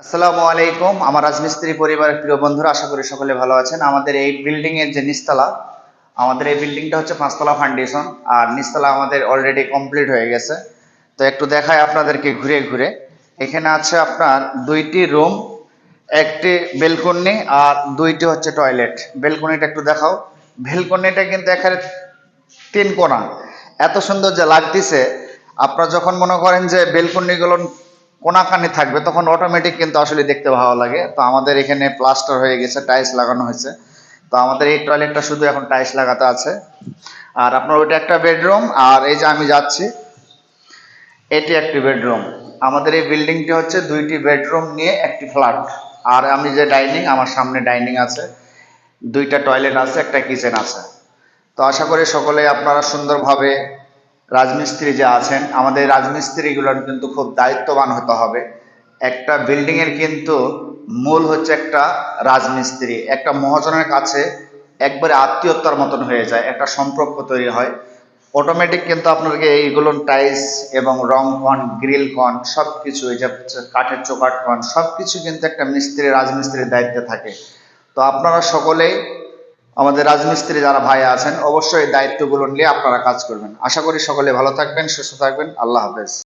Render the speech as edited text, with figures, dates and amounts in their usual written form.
আসসালামু আলাইকুম। আমার রাজমিস্ত্রি পরিবারের প্রিয় বন্ধুরা, আশা করি সকলে ভালো আছেন। আমাদের এই বিল্ডিং এর যে নিচতলা, আমাদের এই বিল্ডিংটা হচ্ছে 5 তলা ফাউন্ডেশন, আর নিচতলা আমাদের অলরেডি কমপ্লিট হয়ে গেছে। তো একটু দেখায় আপনাদেরকে ঘুরে ঘুরে। এখানে আছে আপনার 2টি রুম, একটি বেলকনি আর 2টি হচ্ছে টয়লেট। বেলকনিটা একটু দেখাও। বেলকনিটা কিন্তু এখানে 3 কোণা, এত সুন্দর যে লাগতেছে। আপনারা যখন মনে করেন যে বেলকনিগুলো কোনাকানি থাকবে, তখন অটোমেটিক কিন্তু আসলে দেখতে ভালো লাগে। তো আমাদের এখানে প্লাস্টার হয়ে গেছে, টাইলস লাগানো হয়েছে। তো আমাদের এই টয়লেটটা শুধু এখন টাইলস লাগাতে আছে। আর আপনার ওইটা একটা বেডরুম, আর এই যে আমি যাচ্ছি, এটি একটি বেডরুম। আমাদের এই বিল্ডিংটি হচ্ছে 2টি বেডরুম নিয়ে একটি ফ্ল্যাট। আর আমি যে ডাইনিং, আমার সামনে ডাইনিং আছে, 2টা টয়লেট আছে, একটা কিচেন আছে। তো আশা করি সকলে আপনারা সুন্দরভাবে, রাজমিস্ত্রি যে আছেন, আমাদের রাজমিস্ত্রিগুলোর কিন্তু খুব দায়িত্ববান হতে হবে। একটা বিল্ডিং এর কিন্তু মূল হচ্ছে একটা রাজমিস্ত্রি। একটা মহাজনের কাছে একবারে আত্মীয়তার মতন হয়ে যায়, একটা সম্পর্ক তৈরি হয় অটোমেটিক। কিন্তু আপনাকে এইগুলো টাইলস এবং রং কন, গ্রিল কন, সব কিছু, এই যে কাঠের চোকাট কন, সব কিছু কিন্তু একটা মিস্ত্রি, রাজমিস্ত্রির দায়িত্বে থাকে। তো আপনারা সকলেই, আমাদের রাজমিস্ত্রি যারা ভাই আছেন, অবশ্যই এই দায়িত্বগুলো নিয়ে আপনারা কাজ করবেন। আশা করি সকলে ভালো থাকবেন, সুস্থ থাকবেন। আল্লাহ হাফেজ।